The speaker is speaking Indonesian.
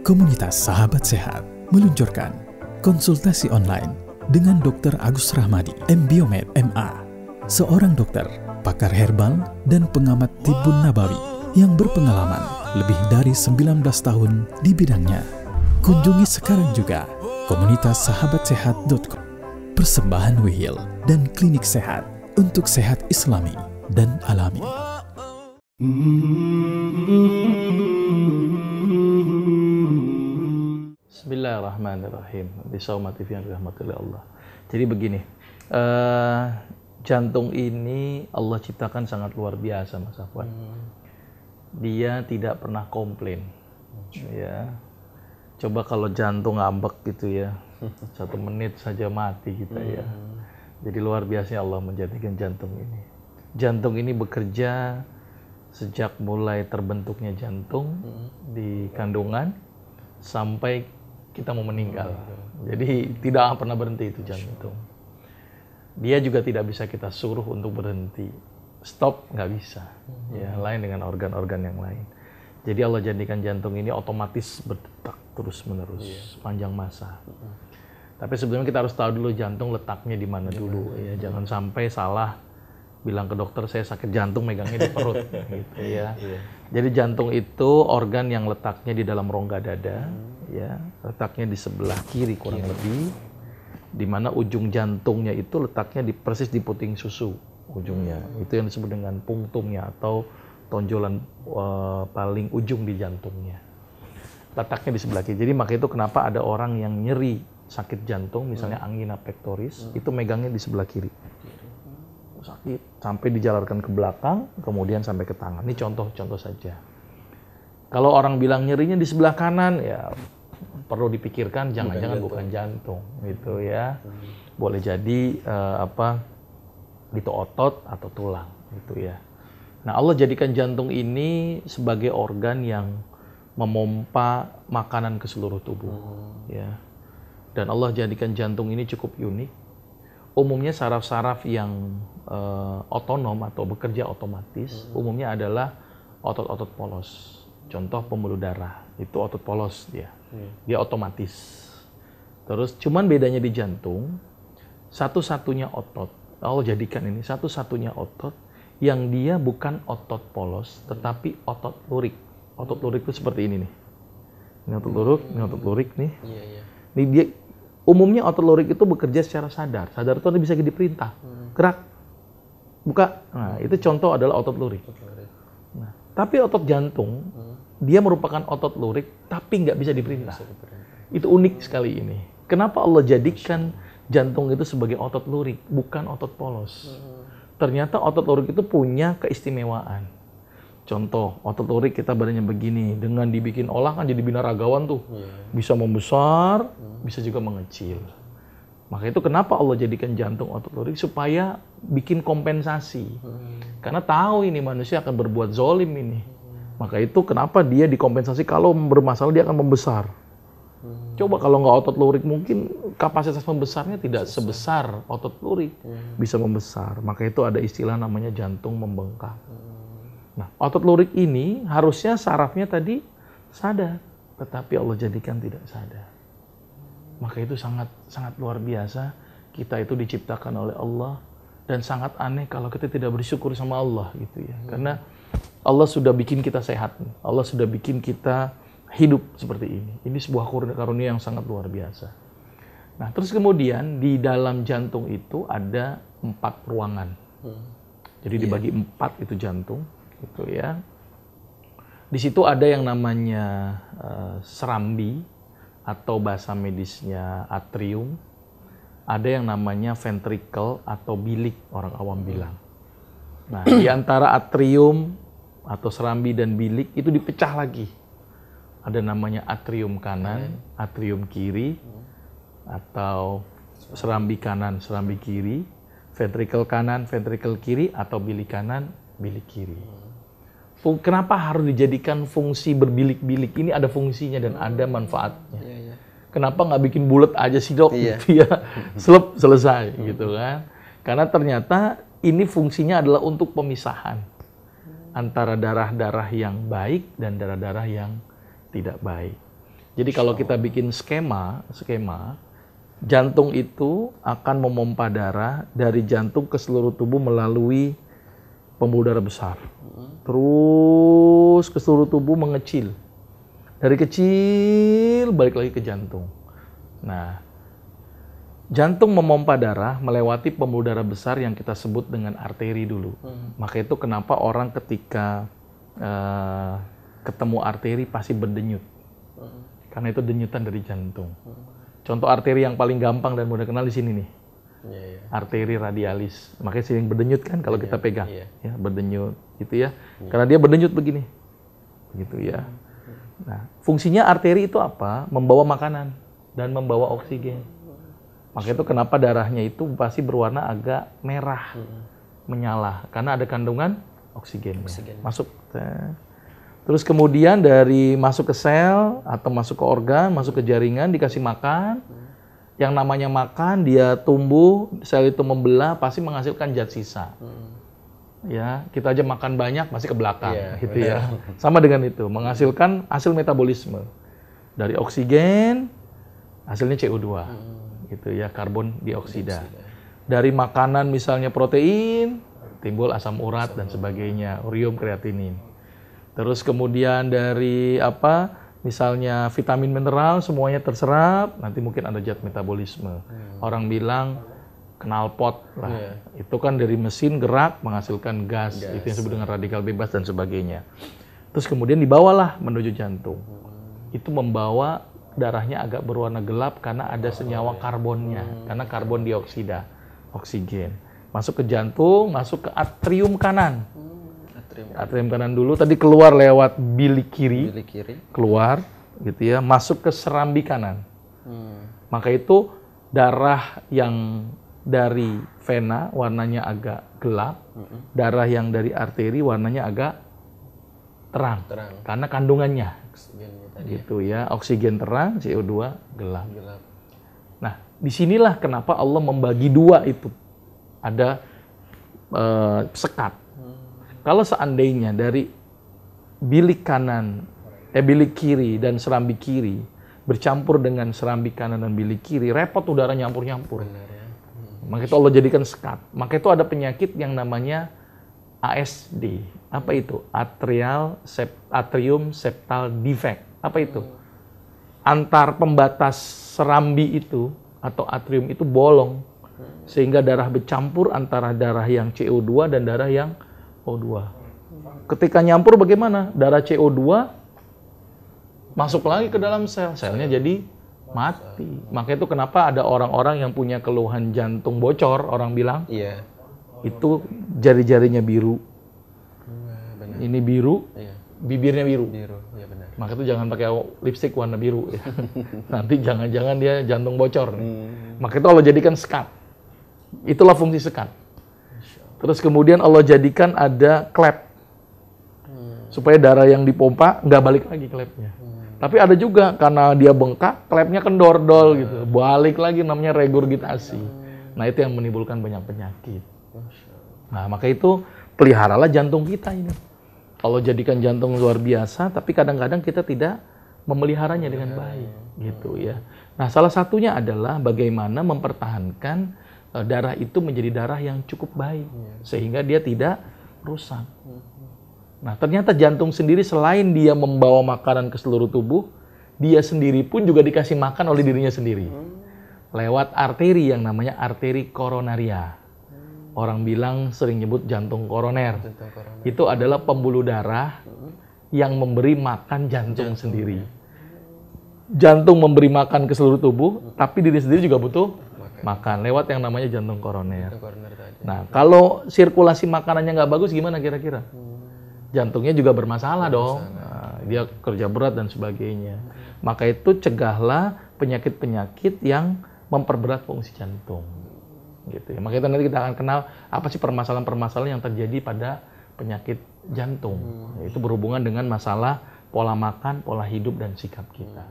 Komunitas Sahabat Sehat meluncurkan konsultasi online dengan Dr. Agus Rahmadi, M.Biomed, MA, seorang dokter, pakar herbal, dan pengamat tibbun nabawi yang berpengalaman lebih dari 19 tahun di bidangnya. Kunjungi sekarang juga komunitas sahabatsehat.com. Persembahan Wihil dan klinik sehat untuk sehat Islami dan alami. Bismillahirrahmanirrahim. Bisawma TV yang dirahmati oleh Allah. Jadi begini, jantung ini Allah ciptakan sangat luar biasa, Mas Afwan. Dia tidak pernah komplain. Ya. Coba kalau jantung ngambek gitu ya, 1 menit saja mati kita ya. Jadi luar biasa Allah menjadikan jantung ini. Jantung ini bekerja sejak mulai terbentuknya jantung di kandungan sampai kita mau meninggal. Jadi tidak pernah berhenti itu jantung. Dia juga tidak bisa kita suruh untuk berhenti. Stop, nggak bisa. Ya, lain dengan organ-organ yang lain. Jadi Allah jadikan jantung ini otomatis berdetak terus-menerus panjang masa. Tapi sebelumnya kita harus tahu dulu jantung letaknya di mana dulu. Ya, jangan sampai salah bilang ke dokter saya sakit jantung megangnya di perut gitu ya. Jadi jantung itu organ yang letaknya di dalam rongga dada, ya, letaknya di sebelah kiri kurang lebih, di mana ujung jantungnya itu letaknya persis di puting susu ujungnya. Itu yang disebut dengan punktumnya atau tonjolan paling ujung di jantungnya. Letaknya di sebelah kiri. Jadi maka itu kenapa ada orang yang nyeri sakit jantung, misalnya angina pectoris, itu megangnya di sebelah kiri. Sakit sampai dijalarkan ke belakang, kemudian sampai ke tangan. Ini contoh-contoh saja. Kalau orang bilang nyerinya di sebelah kanan, ya perlu dipikirkan jangan-jangan bukan jantung, gitu ya. Boleh jadi itu otot atau tulang, gitu ya. Nah, Allah jadikan jantung ini sebagai organ yang memompa makanan ke seluruh tubuh, ya. Dan Allah jadikan jantung ini cukup unik. Umumnya saraf-saraf yang otonom atau bekerja otomatis, umumnya adalah otot-otot polos. Contoh pembuluh darah, itu otot polos dia. Dia otomatis. Terus cuman bedanya di jantung, satu-satunya otot, Allah jadikan ini satu-satunya otot yang dia bukan otot polos, tetapi otot lurik. Otot lurik itu seperti ini nih. Ini otot lurik, ini otot lurik nih. Ini dia. Umumnya otot lurik itu bekerja secara sadar. Sadar itu bisa diperintah. Gerak, buka. Nah, itu contoh adalah otot lurik. Nah, tapi otot jantung, dia merupakan otot lurik, tapi nggak bisa diperintah. Itu unik sekali ini. Kenapa Allah jadikan jantung itu sebagai otot lurik, bukan otot polos? Ternyata otot lurik itu punya keistimewaan. Contoh, otot lurik kita badannya begini, dengan dibikin olah kan jadi binaragawan tuh. Bisa membesar, bisa juga mengecil. Maka itu kenapa Allah jadikan jantung otot lurik, supaya bikin kompensasi. Karena tahu ini manusia akan berbuat zolim ini. Maka itu kenapa dia dikompensasi kalau bermasalah dia akan membesar. Coba kalau nggak otot lurik mungkin kapasitas membesarnya tidak sebesar otot lurik. Bisa membesar. Maka itu ada istilah namanya jantung membengkak. Nah, otot lurik ini harusnya sarafnya tadi sadar, tetapi Allah jadikan tidak sadar. Maka itu sangat luar biasa. Kita itu diciptakan oleh Allah dan sangat aneh kalau kita tidak bersyukur sama Allah gitu ya. Karena Allah sudah bikin kita sehat, Allah sudah bikin kita hidup seperti ini. Ini sebuah karunia yang sangat luar biasa. Nah, terus kemudian di dalam jantung itu ada 4 ruangan. Jadi dibagi 4 itu jantung. Gitu ya. Di situ ada yang namanya serambi atau bahasa medisnya atrium. Ada yang namanya ventricle atau bilik, orang awam bilang. Nah, di antara atrium atau serambi dan bilik itu dipecah lagi. Ada namanya atrium kanan, atrium kiri, atau serambi kanan, serambi kiri, ventricle kanan, ventricle kiri, atau bilik kanan, bilik kiri. Kenapa harus dijadikan fungsi berbilik-bilik? Ini ada fungsinya dan ada manfaatnya. Kenapa nggak bikin bulat aja sih dok? Gitu ya, selesai gitu kan? Karena ternyata ini fungsinya adalah untuk pemisahan antara darah-darah yang baik dan darah-darah yang tidak baik. Jadi kalau kita bikin skema, jantung itu akan memompa darah dari jantung ke seluruh tubuh melalui pembuluh darah besar. Terus ke seluruh tubuh mengecil. Dari kecil balik lagi ke jantung. Nah, jantung memompa darah melewati pembuluh darah besar yang kita sebut dengan arteri dulu. Maka itu kenapa orang ketika ketemu arteri pasti berdenyut. Karena itu denyutan dari jantung. Contoh arteri yang paling gampang dan mudah kenal di sini nih. Arteri radialis. Makanya sering berdenyut kan kalau kita pegang. Ya, berdenyut gitu ya. Karena dia berdenyut begini. Gitu ya. Nah, fungsinya arteri itu apa? Membawa makanan dan membawa oksigen. Maka itu kenapa darahnya itu pasti berwarna agak merah. Menyala karena ada kandungan oksigen. Masuk. Terus kemudian dari masuk ke sel atau masuk ke organ, masuk ke jaringan, dikasih makan. Yang namanya makan, dia tumbuh, sel itu membelah, pasti menghasilkan zat sisa. Ya, kita aja makan banyak, pasti ke belakang, gitu ya. Sama dengan itu, menghasilkan hasil metabolisme. Dari oksigen, hasilnya CO2, gitu ya, karbon dioksida. Dari makanan misalnya protein, timbul asam urat dan sebagainya, urium, kreatinin. Terus kemudian dari misalnya vitamin mineral semuanya terserap, nanti mungkin ada zat metabolisme. Orang bilang knalpot lah. Itu kan dari mesin gerak menghasilkan gas. Itu yang disebut dengan radikal bebas dan sebagainya. Terus kemudian dibawalah menuju jantung. Itu membawa darahnya agak berwarna gelap karena ada senyawa karbonnya. Karena karbon dioksida, oksigen. Masuk ke jantung, masuk ke atrium kanan. Atrium kanan dulu, tadi keluar lewat bilik kiri, keluar gitu ya, masuk ke serambi kanan. Maka itu darah yang dari vena warnanya agak gelap, darah yang dari arteri warnanya agak terang. Karena kandungannya. Gitu ya, oksigen terang, CO2 gelap. Nah, disinilah kenapa Allah membagi dua itu. Ada sekat. Kalau seandainya dari bilik kanan, bilik kiri dan serambi kiri bercampur dengan serambi kanan dan bilik kiri, repot udara nyampur-nyampur. Maka itu Allah jadikan sekat. Maka itu ada penyakit yang namanya ASD. Apa itu? Atrium septal defect. Apa itu? Antar pembatas serambi itu atau atrium itu bolong. Sehingga darah bercampur antara darah yang CO2 dan darah yang O2. Ketika nyampur bagaimana? Darah CO2 masuk lagi ke dalam sel. Selnya jadi mati. Maka itu kenapa ada orang-orang yang punya keluhan jantung bocor, orang bilang, itu jari-jarinya biru. Ini biru, bibirnya biru. Maka itu jangan pakai lipstik warna biru. Ya. Nanti jangan-jangan dia jantung bocor. Maka itu Allah jadikan sekat. Itulah fungsi sekat. Terus kemudian Allah jadikan ada klep. Supaya darah yang dipompa nggak balik lagi klepnya. Tapi ada juga karena dia bengkak, klepnya kendor-dol gitu. Balik lagi namanya regurgitasi. Nah itu yang menimbulkan banyak penyakit. Nah maka itu peliharalah jantung kita ini. Allah jadikan jantung luar biasa, tapi kadang-kadang kita tidak memeliharanya dengan baik. Gitu ya. Nah salah satunya adalah bagaimana mempertahankan darah itu menjadi darah yang cukup baik sehingga dia tidak rusak. Nah, ternyata jantung sendiri selain dia membawa makanan ke seluruh tubuh, dia sendiri pun juga dikasih makan oleh dirinya sendiri. Lewat arteri yang namanya arteri koronaria. Orang bilang sering nyebut jantung koroner. Itu adalah pembuluh darah yang memberi makan jantung sendiri. Jantung memberi makan ke seluruh tubuh, tapi diri sendiri juga butuh makan lewat yang namanya jantung koroner. Nah, kalau sirkulasi makanannya nggak bagus, gimana kira-kira? Jantungnya juga bermasalah dong. Nah, dia kerja berat dan sebagainya. Maka itu cegahlah penyakit-penyakit yang memperberat fungsi jantung. Gitu ya. Maka itu nanti kita akan kenal apa sih permasalahan-permasalahan yang terjadi pada penyakit jantung. Itu berhubungan dengan masalah pola makan, pola hidup dan sikap kita.